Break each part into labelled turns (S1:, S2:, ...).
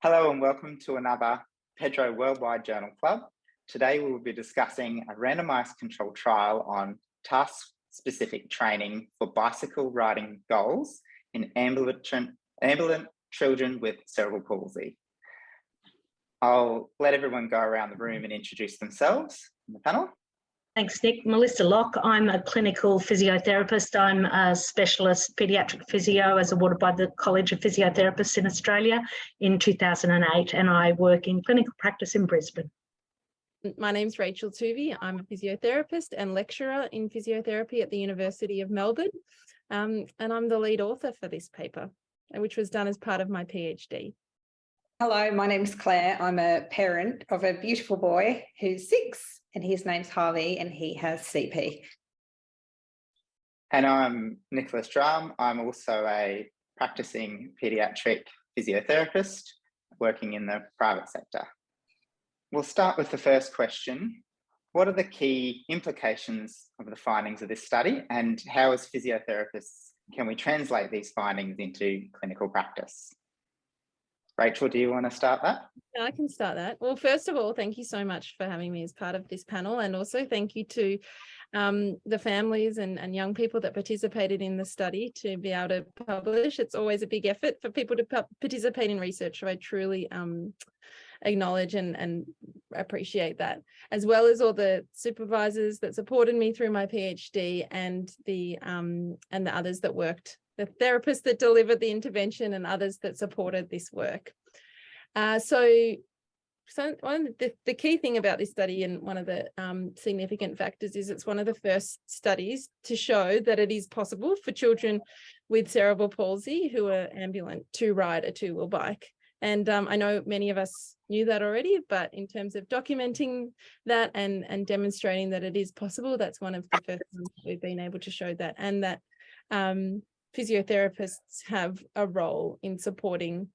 S1: Hello and welcome to another PEDro World-Wide Journal Club. Today we will be discussing a randomized controlled trial on task-specific training for bicycle riding goals in ambulant children with cerebral palsy. I'll let everyone go around the room and introduce themselves in the panel.
S2: Thanks, Nick. Melissa Locke. I'm a clinical physiotherapist. I'm a specialist paediatric physio as awarded by the College of Physiotherapists in Australia in 2008, and I work in clinical practice in Brisbane.
S3: My name's Rachel Toovey. I'm a physiotherapist and lecturer in physiotherapy at the University of Melbourne, and I'm the lead author for this paper, which was done as part of my PhD.
S4: Hello, my name's Claire. I'm a parent of a beautiful boy who's 6 and his name's Harvey and he has CP.
S1: And I'm Nicholas Draheim. I'm also a practicing paediatric physiotherapist working in the private sector. We'll start with the first question. What are the key implications of the findings of this study, and how as physiotherapists can we translate these findings into clinical practice? Rachel, do you want to start that?
S3: I can start that. Well, first of all, thank you so much for having me as part of this panel, and also thank you to the families and young people that participated in the study to be able to publish. It's always a big effort for people to participate in research, so I truly acknowledge and appreciate that, as well as all the supervisors that supported me through my PhD and the others that worked, the therapists that delivered the intervention and others that supported this work. So one of the key thing about this study, and one of the significant factors, is it's one of the first studies to show that it is possible for children with cerebral palsy who are ambulant to ride a two-wheel bike. And I know many of us knew that already, but in terms of documenting that and demonstrating that it is possible, that's one of the first times we've been able to show that, and that physiotherapists have a role in supporting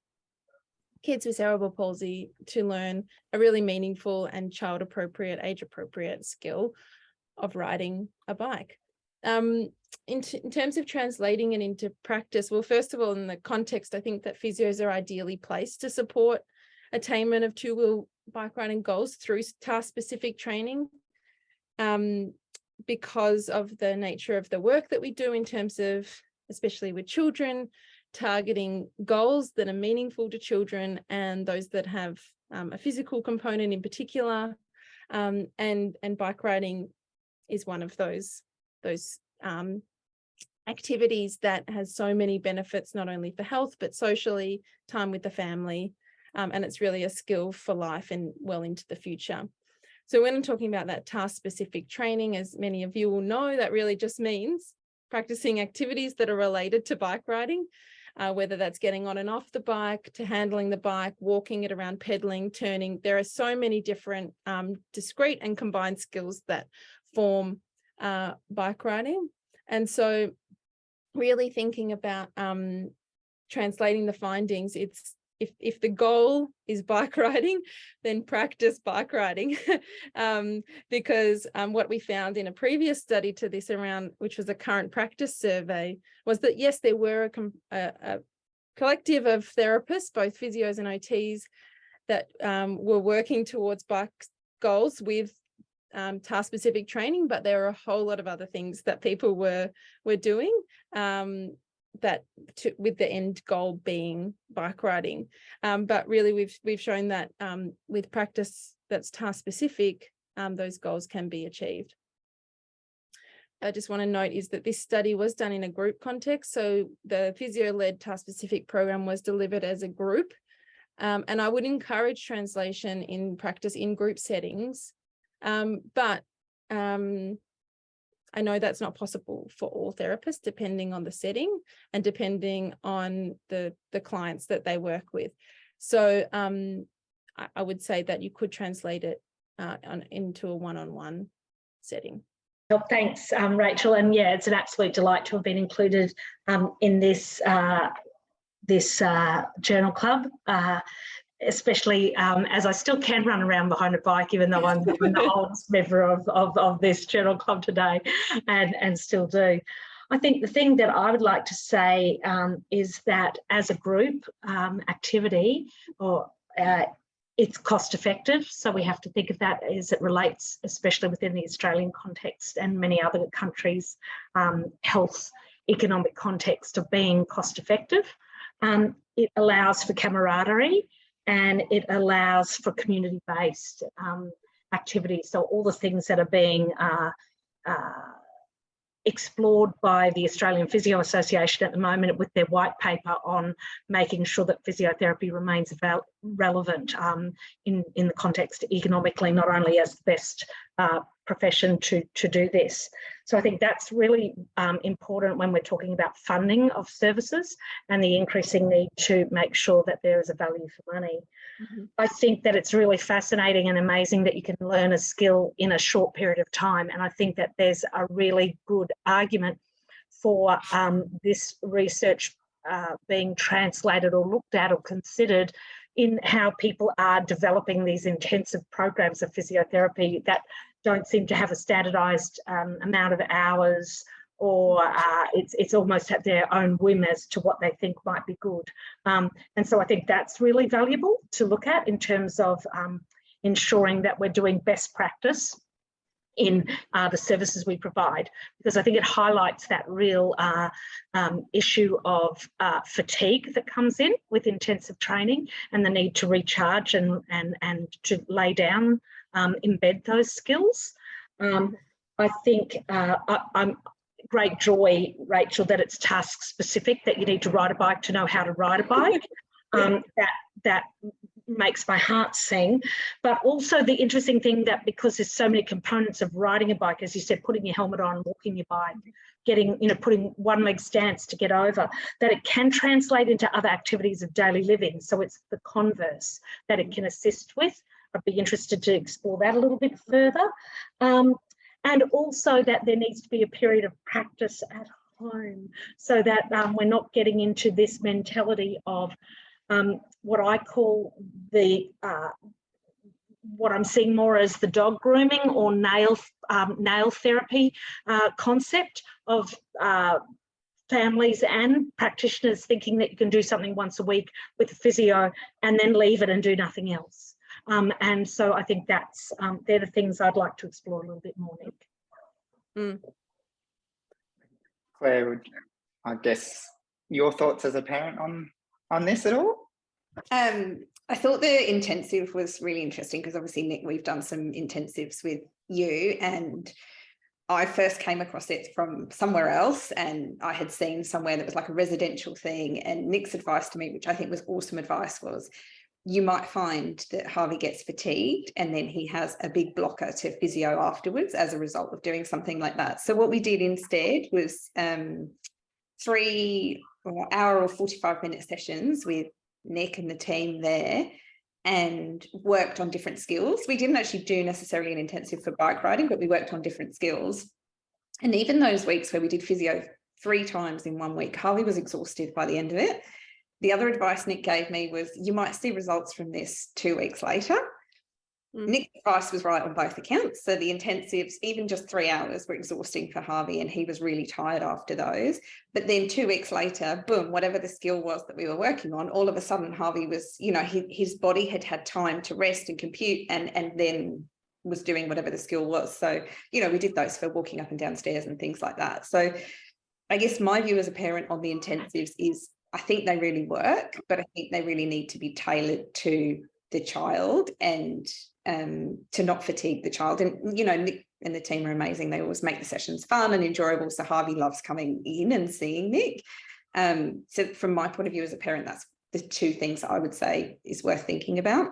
S3: kids with cerebral palsy to learn a really meaningful and child-appropriate, age-appropriate skill of riding a bike. In terms of translating it into practice, well, first of all, in the context, I think that physios are ideally placed to support attainment of two-wheel bike riding goals through task-specific training, because of the nature of the work that we do in terms of, especially with children, targeting goals that are meaningful to children and those that have a physical component in particular, and bike riding is one of those activities that has so many benefits, not only for health but socially, time with the family, and it's really a skill for life and well into the future. So when I'm talking about that task-specific training, as many of you will know, that really just means practicing activities that are related to bike riding, whether that's getting on and off the bike, to handling the bike, walking it around, pedaling, turning. There are so many different discrete and combined skills that form bike riding. And so really thinking about translating the findings, it's if the goal is bike riding, then practice bike riding, because what we found in a previous study to this around, which was a current practice survey, was that yes, there were a collective of therapists, both physios and OTs, that were working towards bike goals with task-specific training, but there are a whole lot of other things that people were doing with the end goal being bike riding. But really we've shown that with practice that's task-specific, those goals can be achieved. I just want to note is that this study was done in a group context, so the physio-led task-specific program was delivered as a group, and I would encourage translation in practice in group settings. But I know that's not possible for all therapists, depending on the setting and depending on the clients that they work with. So I would say that you could translate it into a one-on-one setting.
S2: Well, thanks, Rachel. And yeah, it's an absolute delight to have been included in this journal club. Especially as I still can run around behind a bike, even though I'm the oldest member of this journal club today, and still do. I think the thing that I would like to say is that as a group activity, or it's cost effective. So we have to think of that as it relates, especially within the Australian context and many other countries, health, economic context of being cost effective. It allows for camaraderie and it allows for community-based activities. So all the things that are being explored by the Australian Physio Association at the moment with their white paper on making sure that physiotherapy remains relevant in the context economically, not only as the best profession to do this. So I think that's really important when we're talking about funding of services and the increasing need to make sure that there is a value for money. Mm-hmm. I think that it's really fascinating and amazing that you can learn a skill in a short period of time. And I think that there's a really good argument for this research being translated or looked at or considered in how people are developing these intensive programs of physiotherapy that don't seem to have a standardised amount of hours, or it's almost at their own whim as to what they think might be good. And so I think that's really valuable to look at in terms of ensuring that we're doing best practice in the services we provide, because I think it highlights that real issue of fatigue that comes in with intensive training and the need to recharge and to lay down, embed those skills. I think I'm great joy, Rachel, that it's task specific, that you need to ride a bike to know how to ride a bike. That makes my heart sing. But also the interesting thing that because there's so many components of riding a bike, as you said, putting your helmet on, walking your bike, getting, putting one leg stance to get over, that it can translate into other activities of daily living. So it's the converse that it can assist with. I'd be interested to explore that a little bit further. And also that there needs to be a period of practice at home so that we're not getting into this mentality of what I call what I'm seeing more as the dog grooming or nail therapy concept of families and practitioners thinking that you can do something once a week with a physio and then leave it and do nothing else. And so I think that's they're the things I'd like to explore a little bit more, Nick.
S3: Mm.
S1: Claire, I guess your thoughts as a parent on this at all?
S4: I thought the intensive was really interesting because obviously, Nick, we've done some intensives with you, and I first came across it from somewhere else, and I had seen somewhere that was like a residential thing, and Nick's advice to me, which I think was awesome advice, was you might find that Harvey gets fatigued and then he has a big blocker to physio afterwards as a result of doing something like that. So what we did instead was 3 hour or 45-minute sessions with Nick and the team there, and worked on different skills. We didn't actually do necessarily an intensive for bike riding, but we worked on different skills. And even those weeks where we did physio 3 times in 1 week, Harvey was exhausted by the end of it. The other advice Nick gave me was you might see results from this 2 weeks later. Nick's advice was right on both accounts. So the intensives, even just 3 hours, were exhausting for Harvey, and he was really tired after those. But then 2 weeks later, boom, whatever the skill was that we were working on, all of a sudden Harvey was, his body had time to rest and compute, and then was doing whatever the skill was. So, we did those for walking up and down stairs and things like that. So I guess my view as a parent on the intensives is I think they really work, but I think they really need to be tailored to the child and to not fatigue the child. And, Nick and the team are amazing. They always make the sessions fun and enjoyable. So Harvey loves coming in and seeing Nick. So from my point of view as a parent, that's the 2 things I would say is worth thinking about.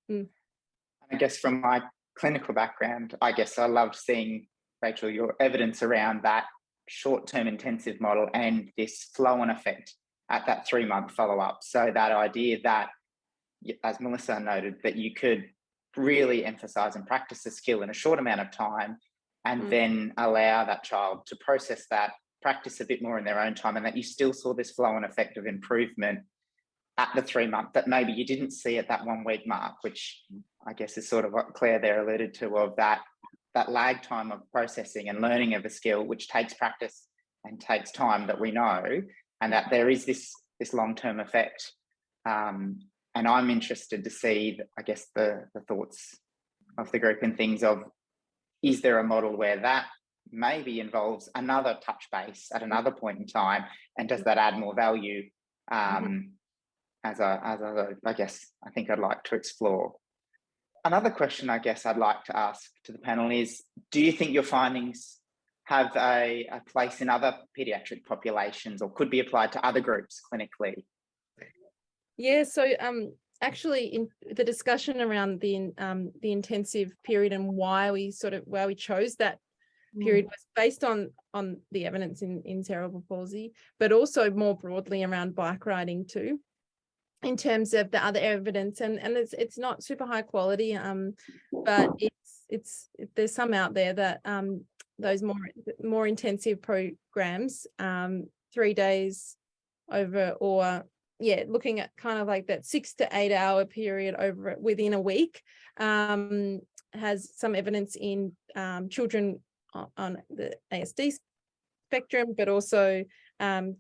S1: I guess from my clinical background, I guess I loved seeing, Rachel, your evidence around that short-term intensive model and this flow-on effect at that 3-month follow-up. So that idea that, as Melissa noted, that you could really emphasize and practice a skill in a short amount of time and then allow that child to process that, practice a bit more in their own time, and that you still saw this flow-on effect of improvement at the 3-month that maybe you didn't see at that 1 week mark, which I guess is sort of what Claire there alluded to, of that lag time of processing and learning of a skill, which takes practice and takes time, that we know, and that there is this long-term effect And I'm interested to see, I guess, the thoughts of the group and things of, is there a model where that maybe involves another touch base at another point in time, and does that add more value? As I guess I think I'd like to explore. Another question I guess I'd like to ask to the panel is, do you think your findings have a place in other paediatric populations, or could be applied to other groups clinically?
S3: Yeah, so actually in the discussion around the intensive period and why we chose that period was based on the evidence in cerebral palsy, but also more broadly around bike riding too, in terms of the other evidence, and it's not super high quality, but there's some out there that those more intensive programs, 3 days over, or looking at kind of like that 6 to 8 hour period over within a week, has some evidence in children on the ASD spectrum, but also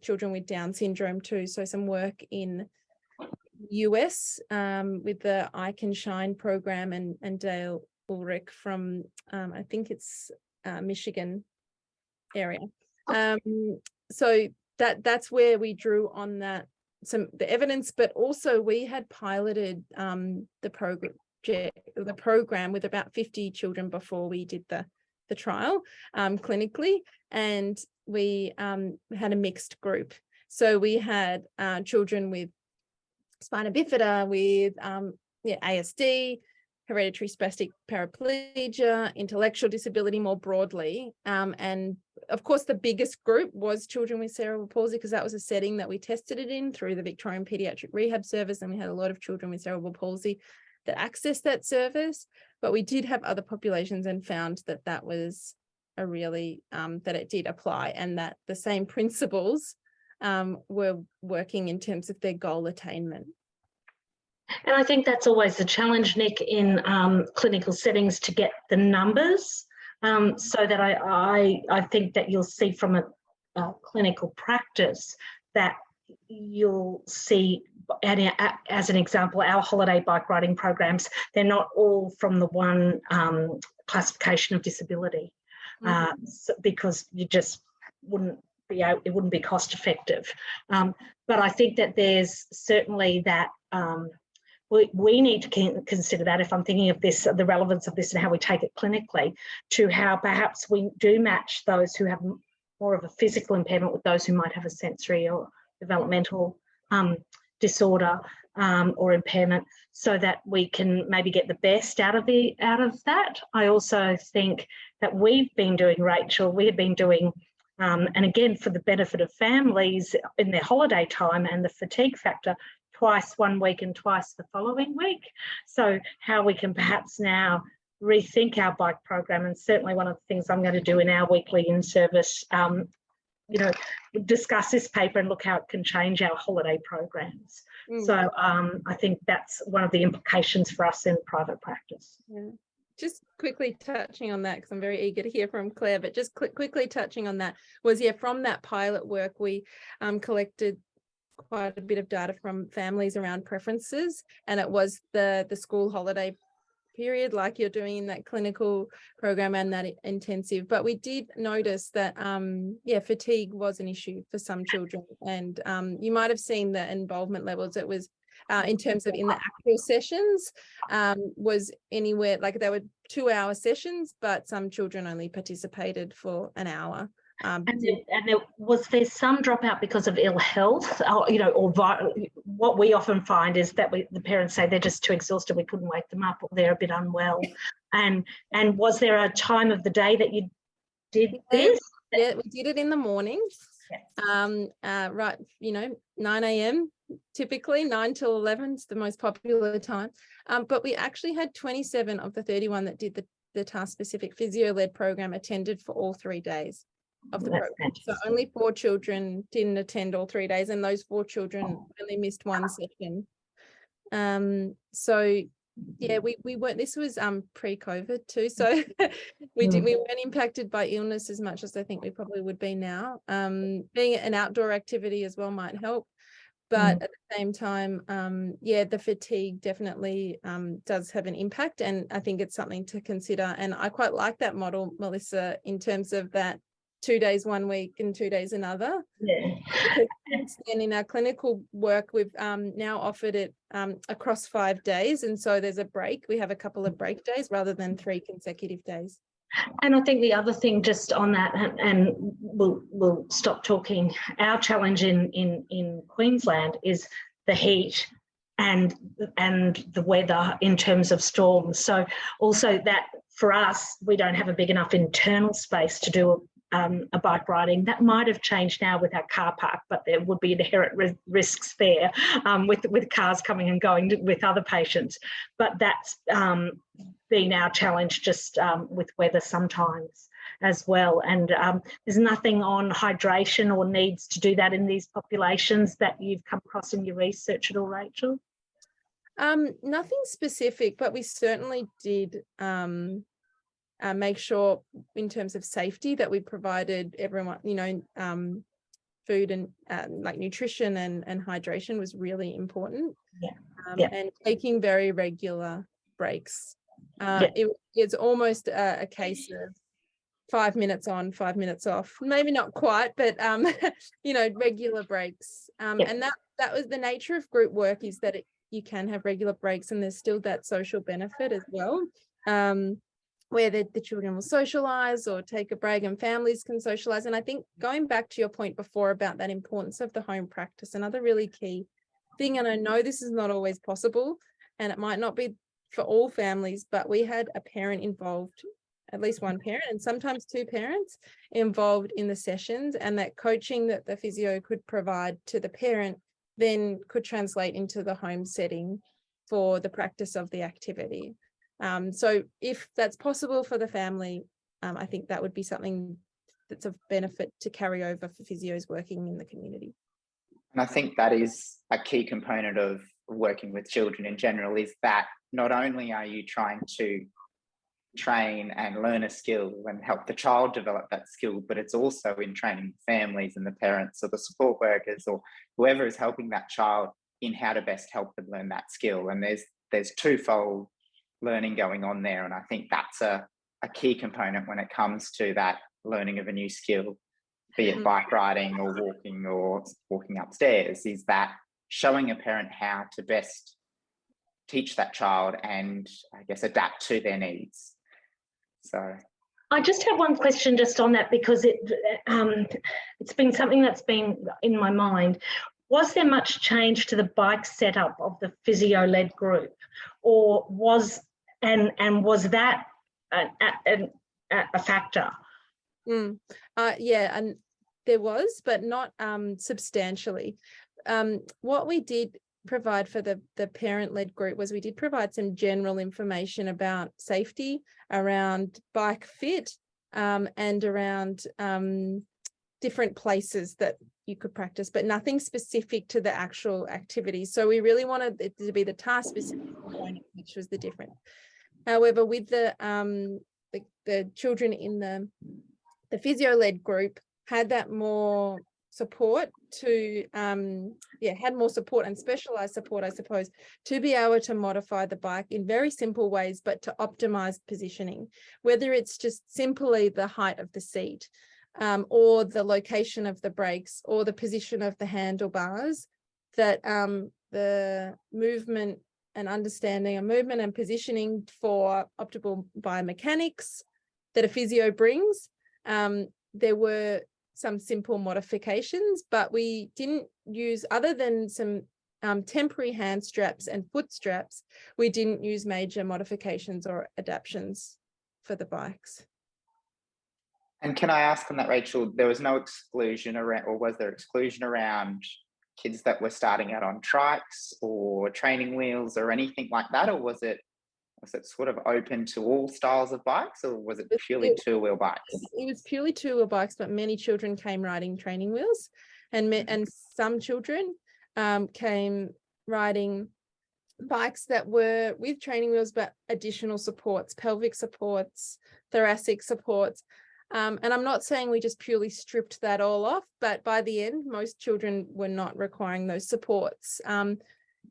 S3: children with Down syndrome too. So some work in US with the I Can Shine program, and Dale Ulrich from I think it's Michigan area. So that's where we drew on the evidence, but also we had piloted the program with about 50 children before we did the trial clinically, and we had a mixed group. So we had children with spina bifida, with ASD, hereditary spastic paraplegia, intellectual disability more broadly. And of course, the biggest group was children with cerebral palsy, because that was a setting that we tested it in through the Victorian Paediatric Rehab Service. And we had a lot of children with cerebral palsy that accessed that service. But we did have other populations and found that was a really, that it did apply, and that the same principles were working in terms of their goal attainment.
S2: And I think that's always the challenge, Nick, in clinical settings, to get the numbers, so that I think that you'll see from a clinical practice that you'll see, as an example, our holiday bike riding programs, they're not all from the one classification of disability, because you just it wouldn't be cost effective. But I think that there's certainly that we need to consider that, if I'm thinking of this, the relevance of this and how we take it clinically, to how perhaps we do match those who have more of a physical impairment with those who might have a sensory or developmental disorder or impairment, so that we can maybe get the best out of that. I also think that we've been doing, Rachel, we have been doing, and again, for the benefit of families in their holiday time and the fatigue factor, twice one week and twice the following week. So how we can perhaps now rethink our bike program, and certainly one of the things I'm going to do in our weekly in-service, discuss this paper and look how it can change our holiday programs. So I think that's one of the implications for us in private practice.
S3: Yeah. Just quickly touching on that, because I'm very eager to hear from Claire, but just quickly touching on that was, from that pilot work, we collected quite a bit of data from families around preferences, and it was the school holiday period, like you're doing in that clinical program and that intensive. But we did notice that fatigue was an issue for some children, and you might have seen the involvement levels. It was in terms of in the actual sessions, was anywhere, like there were 2-hour sessions, but some children only participated for an hour. And
S2: there some dropout because of ill health, or what we often find is that the parents say they're just too exhausted, we couldn't wake them up, or they're a bit unwell. And was there a time of the day that you did this?
S3: Yeah, we did it in the mornings. Right, 9 a.m. typically, 9 till 11 is the most popular time. But we actually had 27 of the 31 that did the task-specific physio-led program attended for all 3 days of the program. So only 4 children didn't attend all 3 days, and those 4 children only missed 1 session. So yeah, we weren't, this was pre-COVID too, so we weren't impacted by illness as much as I think we probably would be now. Being an outdoor activity as well might help, But at the same time, yeah, the fatigue definitely does have an impact, and I think it's something to consider. And I quite like that model, Melissa, in terms of that 2 days 1 week and 2 days another.
S2: Yeah.
S3: And in our clinical work, we've now offered it across 5 days, and so there's a break. We have a couple of break days rather than 3 consecutive days.
S2: And I think the other thing just on that, and we'll stop talking, our challenge in Queensland is the heat and the weather in terms of storms. So also that for us, we don't have a big enough internal space to do a bike riding. That might have changed now with our car park, but there would be inherent risks there with cars coming and going with other patients. But that's been our challenge just with weather sometimes as well. And there's nothing on hydration or needs to do that in these populations that you've come across in your research at all, Rachel?
S3: Nothing specific, but we certainly did make sure in terms of safety that we provided everyone, food and like nutrition and hydration was really important. And taking very regular breaks. It's almost a case of 5 minutes on, 5 minutes off, maybe not quite, but regular breaks. And that was the nature of group work, is that you can have regular breaks, and there's still that social benefit as well, where the children will socialize or take a break and families can socialize. And I think going back to your point before about that importance of the home practice, another really key thing, and I know this is not always possible and it might not be for all families, but we had a parent involved, at least one parent and sometimes 2 parents involved in the sessions, and that coaching that the physio could provide to the parent then could translate into the home setting for the practice of the activity. So if that's possible for the family, I think that would be something that's of benefit to carry over for physios working in the community.
S1: And I think that is a key component of working with children in general, is that not only are you trying to train and learn a skill and help the child develop that skill, but it's also in training families and the parents or the support workers or whoever is helping that child in how to best help them learn that skill. And there's twofold learning going on there. And I think that's a key component when it comes to that learning of a new skill, be it bike riding or walking upstairs, is that showing a parent how to best teach that child and I guess adapt to their needs. So
S2: I just have one question just on that, because it's been something that's been in my mind. Was there much change to the bike setup of the physio-led group, or was that a factor?
S3: Yeah, and there was, but not substantially. What we did provide for the parent-led group was we did provide some general information about safety, around bike fit, and around different places that you could practice, but nothing specific to the actual activity. So we really wanted it to be the task-specific component, which was the difference. However, with the children in the physio-led group had that more support to had more support and specialized support, I suppose, to be able to modify the bike in very simple ways, but to optimize positioning, whether it's just simply the height of the seat, or the location of the brakes, or the position of the handlebars, that the movement and understanding of movement and positioning for optimal biomechanics that a physio brings. There were some simple modifications, but we didn't use, other than some temporary hand straps and foot straps, we didn't use major modifications or adaptations for the bikes.
S1: And can I ask on that, Rachel, there was no exclusion around, or was there exclusion around kids that were starting out on trikes or training wheels or anything like that? Or was it sort of open to all styles of bikes, or was it purely two-wheel bikes?
S3: It was purely two-wheel bikes, but many children came riding training wheels, and some children came riding bikes that were with training wheels, but additional supports, pelvic supports, thoracic supports. And I'm not saying we just purely stripped that all off, but by the end, most children were not requiring those supports,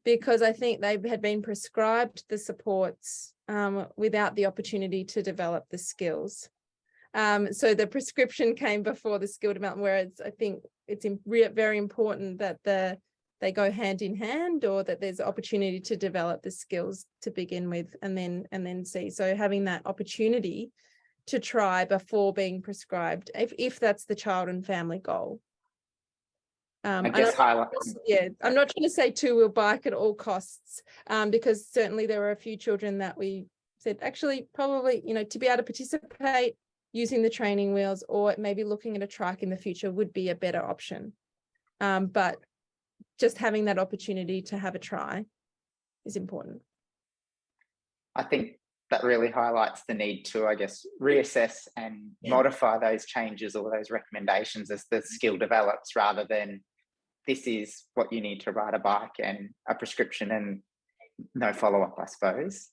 S3: because I think they had been prescribed the supports without the opportunity to develop the skills. So the prescription came before the skill development, whereas I think it's very important that they go hand in hand, or that there's opportunity to develop the skills to begin with and then see. So having that opportunity to try before being prescribed, if that's the child and family goal.
S1: I guess highlight.
S3: Yeah, I'm not trying to say two-wheel bike at all costs, because certainly there were a few children that we said actually probably, to be able to participate using the training wheels, or maybe looking at a trike in the future would be a better option. But just having that opportunity to have a try is important.
S1: I think that really highlights the need to, I guess, reassess and modify those changes or those recommendations as the skill develops, rather than this is what you need to ride a bike and a prescription and no follow-up, I suppose.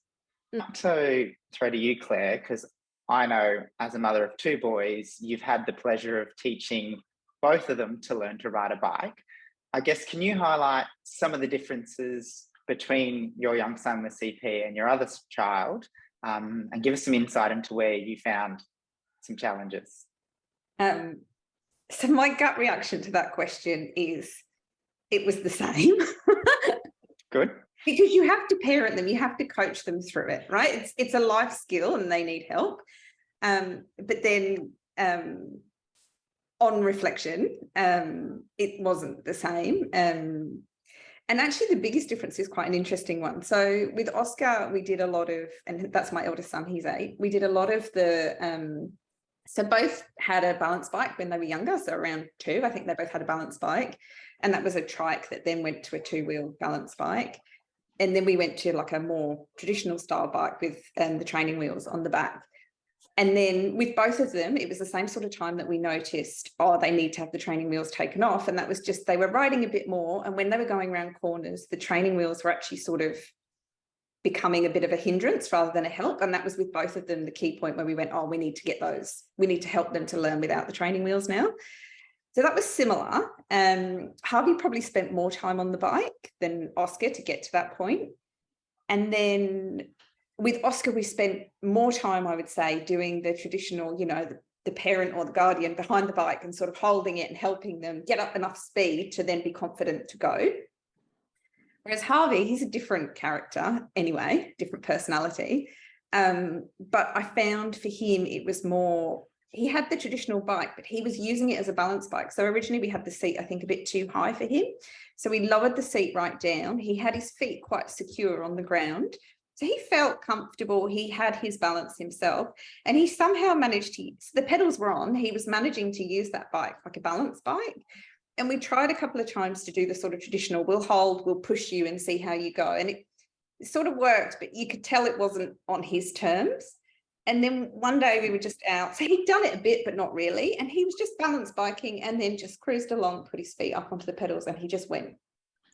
S1: So throw to you, Claire, because I know as a mother of two boys, you've had the pleasure of teaching both of them to learn to ride a bike. I guess, can you highlight some of the differences between your young son with CP and your other child, and give us some insight into where you found some challenges?
S4: So my gut reaction to that question is it was the same.
S1: Good.
S4: Because you have to parent them, you have to coach them through it, right? It's a life skill and they need help. But then on reflection, it wasn't the same. And actually the biggest difference is quite an interesting one. So with Oscar, we did a lot of, and that's my eldest son, he's 8. We did a lot of the, so both had a balance bike when they were younger. So around 2, I think they both had a balance bike. And that was a trike that then went to a 2-wheel balance bike. And then we went to like a more traditional style bike with the training wheels on the back. And then with both of them, it was the same sort of time that we noticed, they need to have the training wheels taken off. And that was just, they were riding a bit more. And when they were going around corners, the training wheels were actually sort of becoming a bit of a hindrance rather than a help. And that was with both of them the key point where we went, we need to get those. We need to help them to learn without the training wheels now. So that was similar. Harvey probably spent more time on the bike than Oscar to get to that point. And then with Oscar, we spent more time, I would say, doing the traditional, the parent or the guardian behind the bike and sort of holding it and helping them get up enough speed to then be confident to go. Whereas Harvey, he's a different character anyway, different personality. But I found for him, it was more, he had the traditional bike, but he was using it as a balance bike. So originally we had the seat, I think, a bit too high for him. So we lowered the seat right down. He had his feet quite secure on the ground. So he felt comfortable. He had his balance himself, and he somehow managed to, so the pedals were on, he was managing to use that bike like a balance bike. And we tried a couple of times to do the sort of traditional, we'll hold, we'll push you and see how you go. And it sort of worked, but you could tell it wasn't on his terms. And then one day we were just out. So he'd done it a bit, but not really. And he was just balance biking and then just cruised along, put his feet up onto the pedals, and he just went.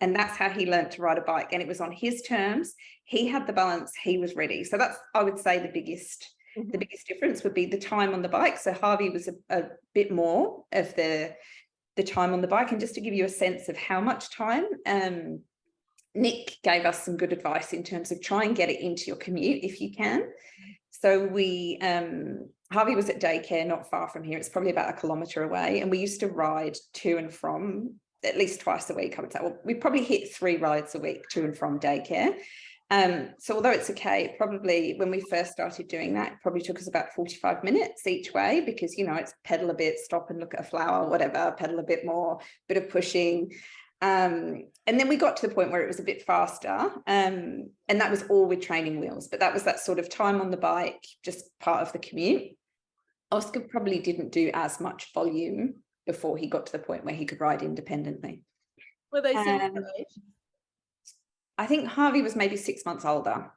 S4: And that's how he learned to ride a bike. And it was on his terms. He had the balance, he was ready. So that's, I would say, the biggest difference would be the time on the bike. So Harvey was a bit more of the time on the bike. And just to give you a sense of how much time, Nick gave us some good advice in terms of try and get it into your commute if you can. So we, Harvey was at daycare not far from here. It's probably about 1 kilometre away. And we used to ride to and from at least twice a week, I would say. Well, we probably hit 3 rides a week to and from daycare. So although it's okay, probably when we first started doing that, it probably took us about 45 minutes each way because, it's pedal a bit, stop and look at a flower, whatever, pedal a bit more, bit of pushing. And then we got to the point where it was a bit faster, and that was all with training wheels, but that was that sort of time on the bike, just part of the commute. Oscar probably didn't do as much volume before he got to the point where he could ride independently.
S3: Were they similar age?
S4: I think Harvey was maybe 6 months older,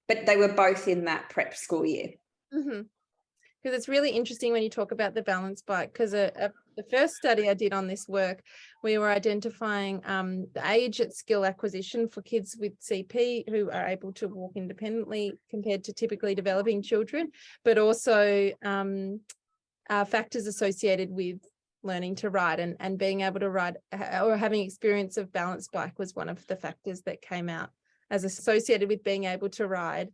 S4: but they were both in that prep school year.
S3: Because it's really interesting when you talk about the balance bike, because the first study I did on this work, we were identifying the age at skill acquisition for kids with CP who are able to walk independently compared to typically developing children, but also factors associated with learning to ride, and being able to ride or having experience of balance bike was one of the factors that came out as associated with being able to ride.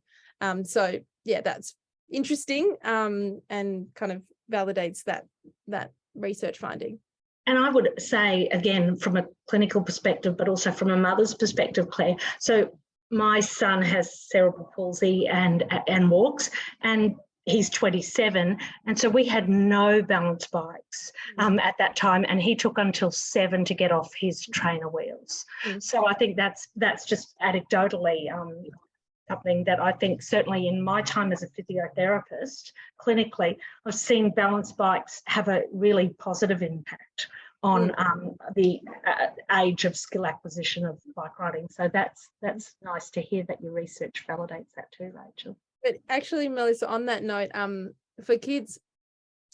S3: So yeah, that's interesting, and kind of validates that research finding.
S2: And I would say, again, from a clinical perspective, but also from a mother's perspective, Claire. So my son has cerebral palsy and walks, and he's 27. And so we had no balance bikes at that time, and he took until 7 to get off his trainer wheels. So I think that's just anecdotally something that I think certainly in my time as a physiotherapist, clinically, I've seen balance bikes have a really positive impact on the age of skill acquisition of bike riding. So that's nice to hear that your research validates that too, Rachel.
S3: But actually, Melissa, on that note, for kids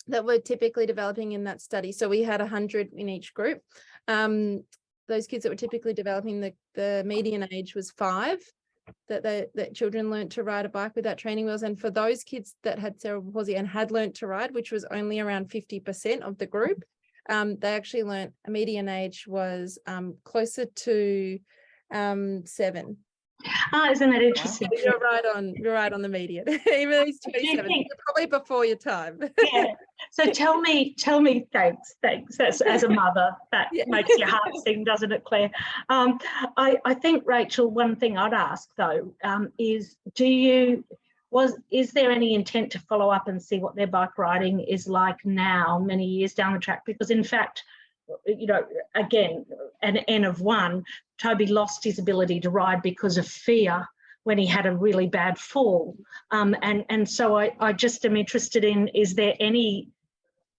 S3: that were typically developing in that study, so we had 100 in each group, those kids that were typically developing, the median age was 5, that children learnt to ride a bike without training wheels. And for those kids that had cerebral palsy and had learnt to ride, which was only around 50% of the group, they actually learnt, a median age was closer to 7.
S2: Oh, isn't that interesting?
S3: You're right on the median. Even though he's 27, probably before your time.
S2: Yeah. So tell me, thanks. That's, as a mother, that makes your heart sing, doesn't it, Claire? I think, Rachel, one thing I'd ask though is, is there any intent to follow up and see what their bike riding is like now, many years down the track? Because in fact, you know, again, an N of 1, Toby lost his ability to ride because of fear when he had a really bad fall. And so I just am interested in, is there any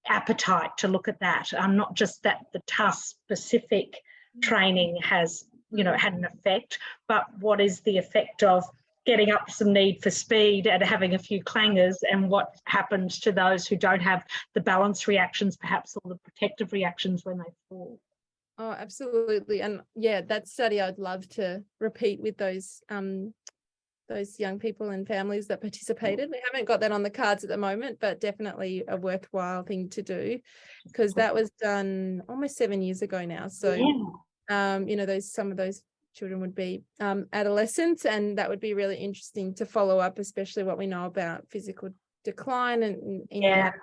S2: appetite to look at that? Not just that the task-specific training has, you know, had an effect, but what is the effect of getting up some need for speed and having a few clangers, and what happens to those who don't have the balance reactions, perhaps, or the protective reactions when they fall?
S3: Oh, absolutely. And yeah, that study I'd love to repeat with those young people and families that participated. We haven't got that on the cards at the moment, but definitely a worthwhile thing to do, because that was done almost 7 years ago now. So, you know, some of those children would be adolescents, and that would be really interesting to follow up, especially what we know about physical decline and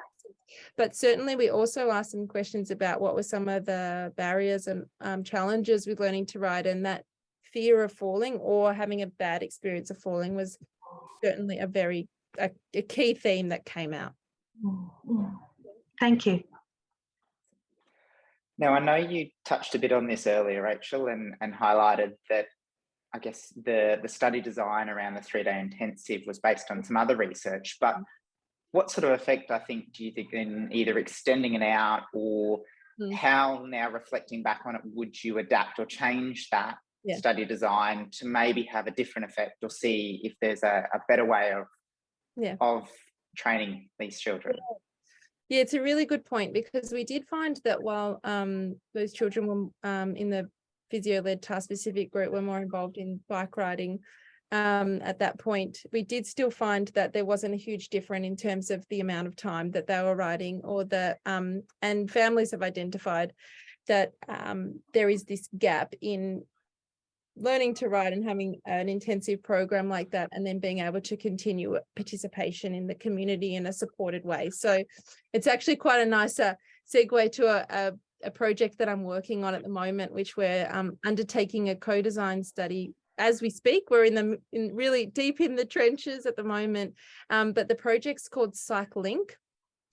S3: but certainly we also asked some questions about what were some of the barriers and challenges with learning to ride, and that fear of falling or having a bad experience of falling was certainly a key theme that came out.
S2: Thank you.
S1: Now, I know you touched a bit on this earlier, Rachel, and highlighted that, I guess, the study design around the 3-day intensive was based on some other research, but what sort of effect, I think, do you think in either extending it out, or how, now reflecting back on it, would you adapt or change that study design to maybe have a different effect, or see if there's a better way of training these children?
S3: Yeah, it's a really good point, because we did find that while those children were in the physio-led task-specific group were more involved in bike riding at that point, we did still find that there wasn't a huge difference in terms of the amount of time that they were riding, or and families have identified that there is this gap in learning to ride and having an intensive program like that, and then being able to continue participation in the community in a supported way. So it's actually quite a nice segue to a project that I'm working on at the moment, which we're undertaking a co-design study as we speak. We're really deep in the trenches at the moment, but the project's called CycleLink,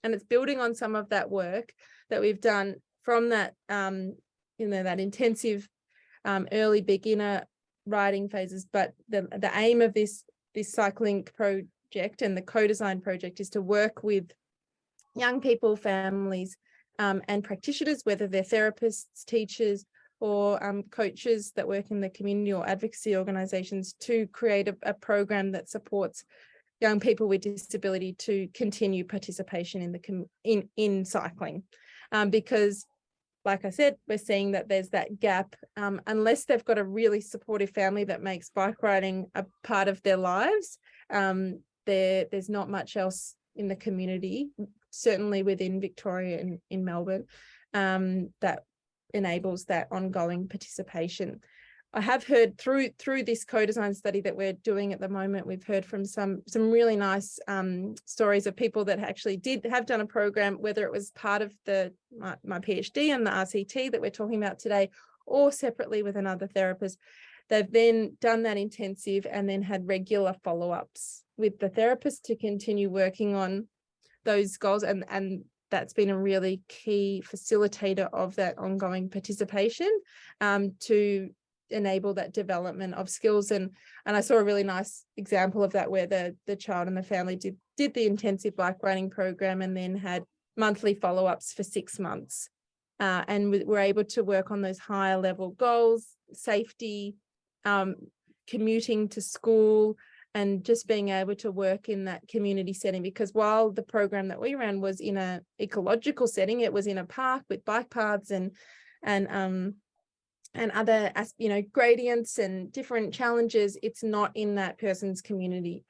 S3: and it's building on some of that work that we've done from that that intensive early beginner riding phases. But the aim of this CycleLink project and the co-design project is to work with young people, families, and practitioners, whether they're therapists, teachers, or coaches that work in the community or advocacy organisations, to create a program that supports young people with disability to continue participation in cycling, because, like I said, we're seeing that there's that gap. Unless they've got a really supportive family that makes bike riding a part of their lives, there's not much else in the community certainly within Victoria and in Melbourne, that enables that ongoing participation. I have heard through this co-design study that we're doing at the moment, we've heard from some really nice stories of people that actually have done a program, whether it was part of my PhD and the RCT that we're talking about today, or separately with another therapist. They've then done that intensive and then had regular follow-ups with the therapist to continue working on those goals, and that's been a really key facilitator of that ongoing participation to enable that development of skills. And I saw a really nice example of that where the child and the family did the intensive bike riding program and then had monthly follow-ups for 6 months, and were able to work on those higher level goals, safety, commuting to school, and just being able to work in that community setting. Because while the program that we ran was in an ecological setting, it was in a park with bike paths and other, gradients and different challenges. It's not in that person's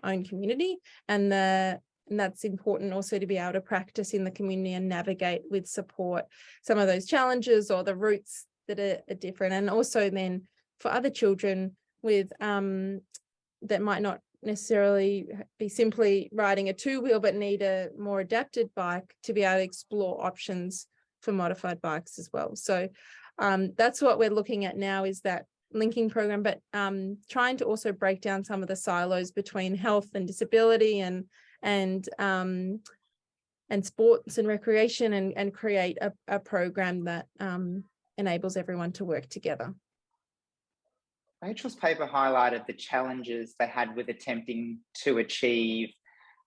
S3: own community. And that's important also to be able to practice in the community and navigate with support some of those challenges or the routes that are different. And also then for other children with that might not necessarily be simply riding a 2-wheel, but need a more adapted bike to be able to explore options for modified bikes as well. So that's what we're looking at now, is that linking program, but trying to also break down some of the silos between health and disability and sports and recreation, and create a program that enables everyone to work together.
S1: Rachel's paper highlighted the challenges they had with attempting to achieve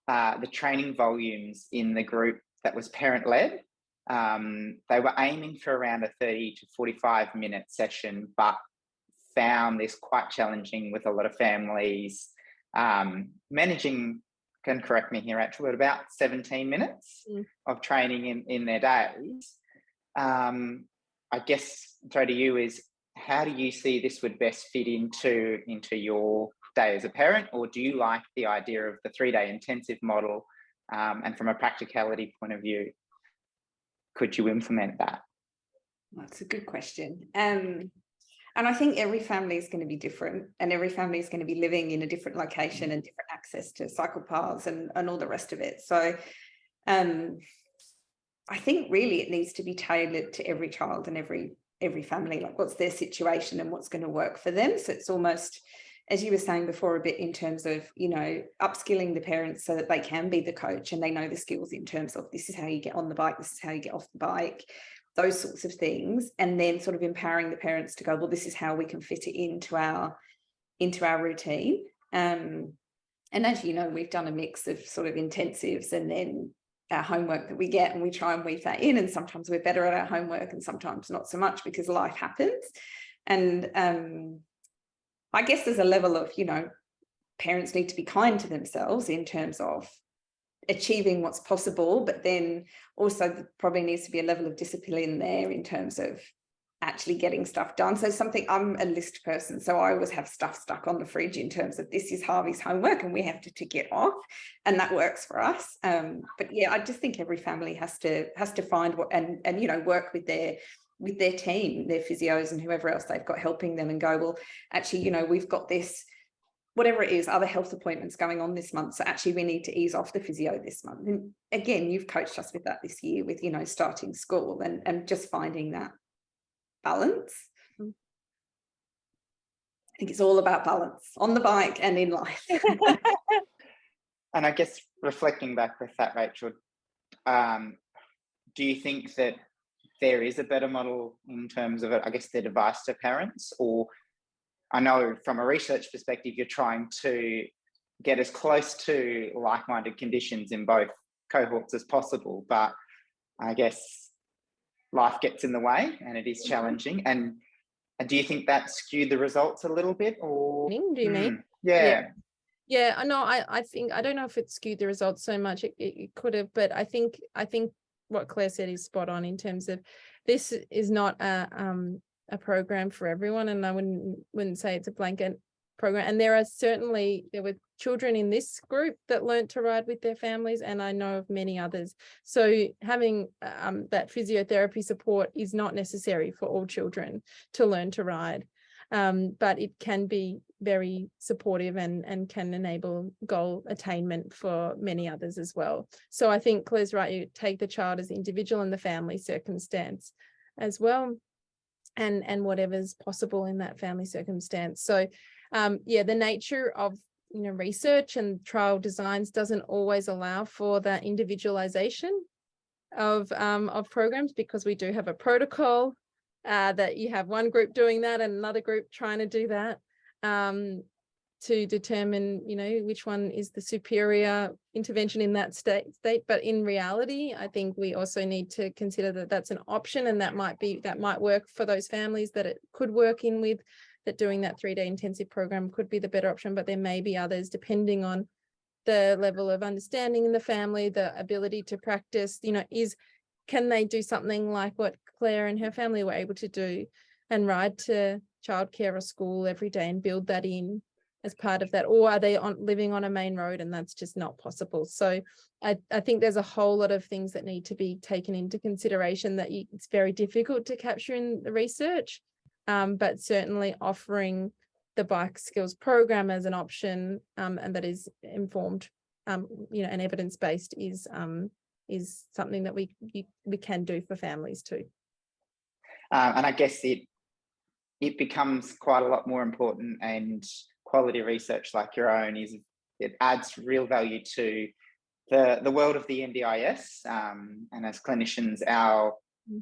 S1: the training volumes in the group that was parent-led. They were aiming for around a 30 to 45-minute session, but found this quite challenging with a lot of families managing, can correct me here, Rachel, at about 17 minutes of training in their days. I guess, throw to you is, how do you see this would best fit into your day as a parent, or do you like the idea of the 3-day intensive model? And from a practicality point of view, could you implement that?
S4: That's a good question. And I think every family is going to be different, and every family is going to be living in a different location and different access to cycle paths and all the rest of it. So I think really it needs to be tailored to every child and every family, like what's their situation and what's going to work for them. So it's almost, as you were saying before, a bit in terms of, upskilling the parents so that they can be the coach and they know the skills in terms of, this is how you get on the bike, this is how you get off the bike, those sorts of things. And then sort of empowering the parents to go, well, this is how we can fit it into our routine. And as you know, we've done a mix of sort of intensives and then our homework that we get, and we try and weave that in. And sometimes we're better at our homework and sometimes not so much, because life happens. And I guess there's a level of, parents need to be kind to themselves in terms of achieving what's possible, but then also probably needs to be a level of discipline there in terms of actually getting stuff done. So I'm a list person, so I always have stuff stuck on the fridge in terms of, this is Harvey's homework and we have to tick it off, and that works for us. But yeah, I just think every family has to find what and work with their team, their physios and whoever else they've got helping them, and go, well, actually, we've got this, whatever it is, other health appointments going on this month, so actually we need to ease off the physio this month. And again, you've coached us with that this year with, starting school and just finding that balance. I think it's all about balance on the bike and in life.
S1: And I guess reflecting back with that, Rachel, do you think that there is a better model in terms of, I guess, the advice to parents? Or I know from a research perspective, you're trying to get as close to like-minded conditions in both cohorts as possible, but I guess life gets in the way and it is challenging. And do you think that skewed the results a little bit? Or
S3: do you mean?
S1: Yeah.
S3: No, I think, I don't know if it skewed the results so much. It could have, but I think what Claire said is spot on in terms of, this is not a program for everyone, and I wouldn't say it's a blanket program. And there were children in this group that learnt to ride with their families, and I know of many others. So having that physiotherapy support is not necessary for all children to learn to ride, but it can be very supportive and can enable goal attainment for many others as well. So I think Claire's right, you take the child as individual and the family circumstance as well, and whatever's possible in that family circumstance. So yeah, the nature of research and trial designs doesn't always allow for that individualization of programs, because we do have a protocol that you have one group doing that and another group trying to do that, to determine which one is the superior intervention in that state. But in reality, I think we also need to consider that that's an option, and that might work for those families that it could work in with, that doing that 3-day intensive program could be the better option. But there may be others, depending on the level of understanding in the family, the ability to practice, can they do something like what Claire and her family were able to do, and ride to childcare or school every day and build that in as part of that? Or are they living on a main road and that's just not possible? So I think there's a whole lot of things that need to be taken into consideration that it's very difficult to capture in the research, but certainly offering the bike skills program as an option, and that is informed, and evidence-based is something that we can do for families too.
S1: And I guess it becomes quite a lot more important, and quality research like your own it adds real value to the world of the NDIS, and as clinicians, our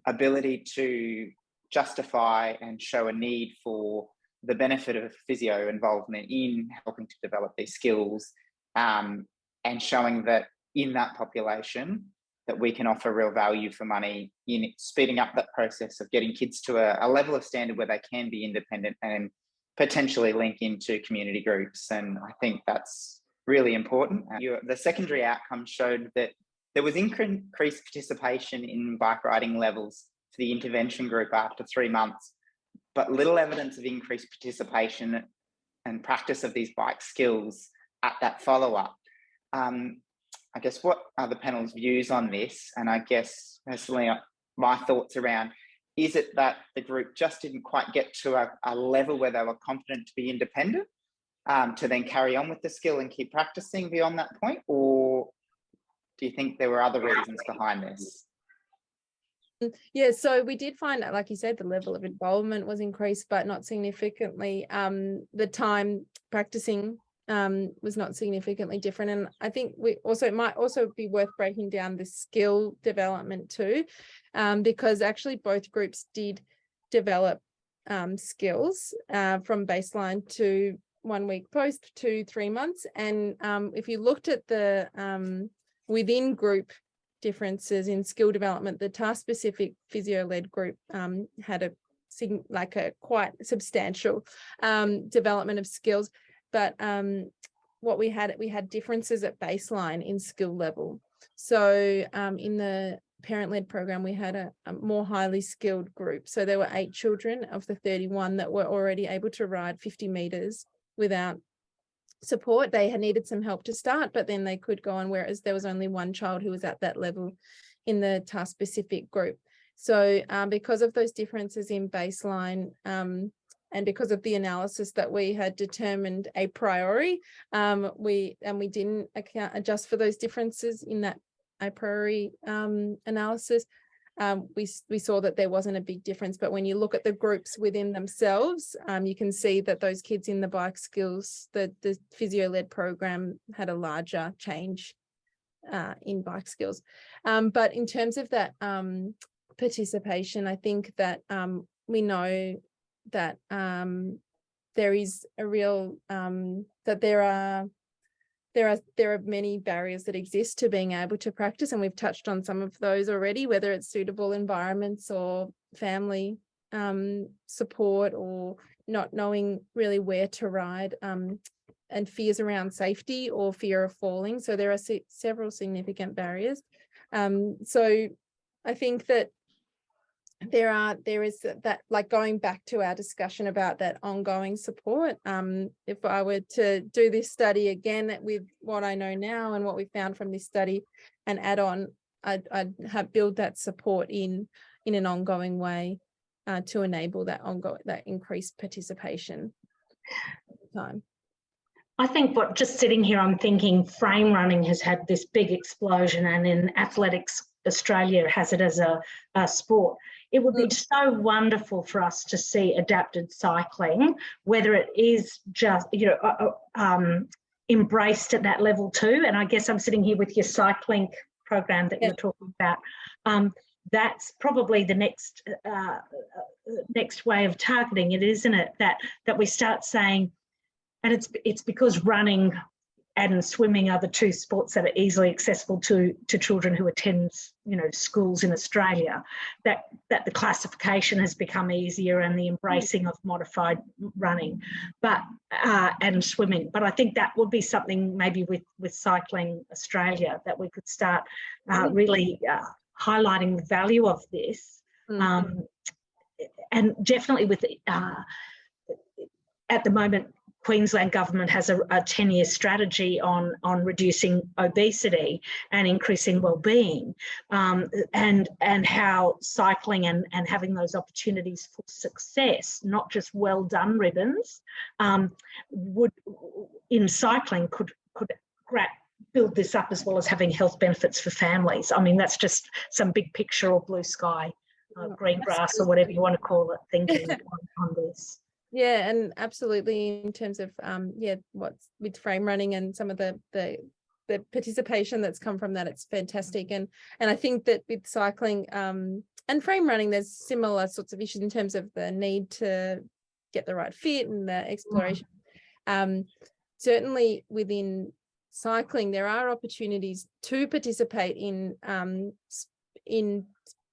S1: ability to justify and show a need for the benefit of physio involvement in helping to develop these skills, and showing that in that population that we can offer real value for money in speeding up that process of getting kids to a level of standard where they can be independent and potentially link into community groups. And I think that's really important. The secondary outcome showed that there was increased participation in bike riding levels for the intervention group after 3 months, but little evidence of increased participation and practice of these bike skills at that follow-up. I guess, what are the panel's views on this? And I guess personally, my thoughts around, is it that the group just didn't quite get to a level where they were confident to be independent, to then carry on with the skill and keep practicing beyond that point? Or do you think there were other reasons behind this?
S3: Yeah, so we did find that, like you said, the level of involvement was increased, but not significantly. The time practicing was not significantly different. And I think it might also be worth breaking down the skill development too, because actually both groups did develop skills from baseline to 1 week post to 3 months. And if you looked at the within group differences in skill development, the task-specific physio-led group had a quite substantial development of skills. But what we had differences at baseline in skill level. So in the parent-led program, we had a more highly skilled group. So there were 8 children of the 31 that were already able to ride 50 meters without support. They had needed some help to start, but then they could go on, whereas there was only 1 child who was at that level in the task-specific group. So because of those differences in baseline, and because of the analysis that we had determined a priori, we didn't adjust for those differences in that a priori analysis. We saw that there wasn't a big difference, but when you look at the groups within themselves, you can see that those kids in the bike skills, the physio-led program had a larger change in bike skills. But in terms of that participation, I think that we know that there is a real that there are many barriers that exist to being able to practice, and we've touched on some of those already, whether it's suitable environments or family support, or not knowing really where to ride, and fears around safety or fear of falling. So there are several significant barriers. So I think that there is that, like, going back to our discussion about that ongoing support. If I were to do this study again with what I know now and what we found from this study and add on, I'd have build that support in an ongoing way to enable that increased participation time.
S2: I think just sitting here, I'm thinking frame running has had this big explosion, and in athletics, Australia has it as a sport. It would be so wonderful for us to see adapted cycling, whether it is just, embraced at that level too. And I guess I'm sitting here with your cycling program that you're talking about. That's probably the next way of targeting it, isn't it? That we start saying, and it's because running and swimming are the two sports that are easily accessible to children who attend, schools in Australia, that the classification has become easier and the embracing of modified running, and swimming. But I think that would be something maybe with Cycling Australia that we could start really highlighting the value of this, and definitely with at the moment. Queensland government has a 10-year strategy on reducing obesity and increasing well-being, and how cycling and having those opportunities for success, not just well-done ribbons, would in cycling could build this up, as well as having health benefits for families. I mean, that's just some big picture or blue sky, green grass, or whatever you want to call it, thinking on this.
S3: Yeah, and absolutely, in terms of what's with frame running and some of the participation that's come from that, it's fantastic. And I think that with cycling and frame running, there's similar sorts of issues in terms of the need to get the right fit and the exploration. Certainly within cycling, there are opportunities to participate in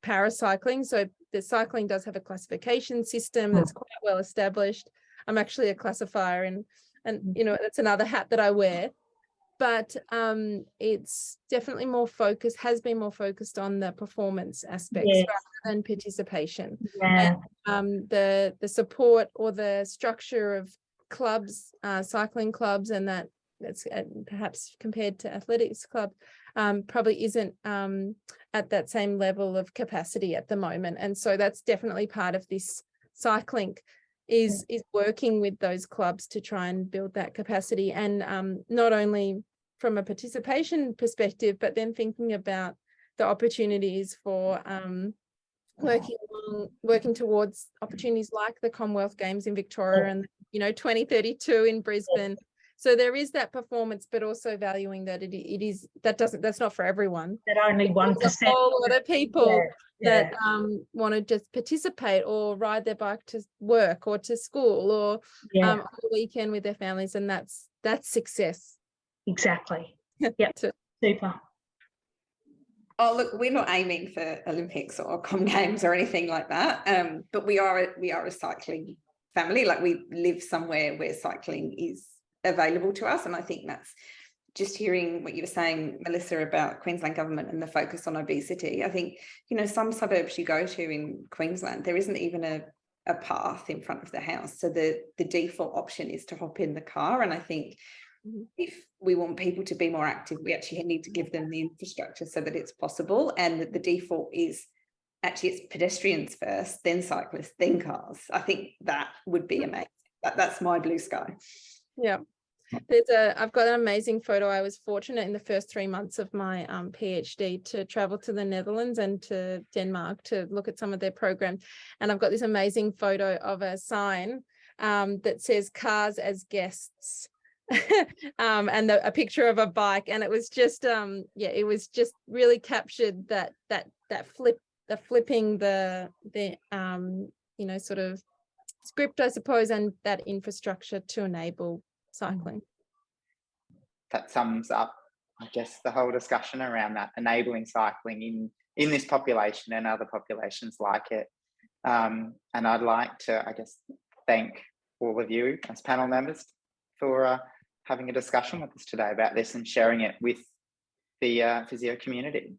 S3: paracycling. So the cycling does have a classification system that's quite well established. I'm actually a classifier, and that's another hat that I wear. But it's definitely has been more focused on the performance aspects rather than participation.
S2: Yeah.
S3: And the support or the structure of clubs, cycling clubs, and that's perhaps compared to athletics club, probably isn't at that same level of capacity at the moment. And so that's definitely part of this cycling is working with those clubs to try and build that capacity, and not only from a participation perspective, but then thinking about the opportunities for working towards opportunities like the Commonwealth Games in Victoria and 2032 in Brisbane. So there is that performance, but also valuing that that's not for everyone.
S2: That only 1%.
S3: There's a whole lot of people that want to just participate or ride their bike to work or to school or on the weekend with their families, and that's success.
S2: Exactly. Yep. Super.
S4: Oh, look, we're not aiming for Olympics or Com Games or anything like that, but we are a cycling family. Like, we live somewhere where cycling is available to us, and I think that's just hearing what you were saying, Melissa, about Queensland government and the focus on obesity. I think some suburbs you go to in Queensland, there isn't even a path in front of the house, so the default option is to hop in the car. And I think if we want people to be more active, we actually need to give them the infrastructure so that it's possible, and that the default is actually it's pedestrians first, then cyclists, then cars. I think that would be amazing. That's my blue sky.
S3: Yeah, I've got an amazing photo. I was fortunate in the first 3 months of my PhD to travel to the Netherlands and to Denmark to look at some of their programs, and I've got this amazing photo of a sign that says "Cars as Guests." And a picture of a bike, and it was just it was just really captured that flipping the sort of script, I suppose, and that infrastructure to enable cycling.
S1: That sums up, I guess, the whole discussion around that, enabling cycling in this population and other populations like it. And I'd like to, I guess, thank all of you as panel members for having a discussion with us today about this and sharing it with the physio community.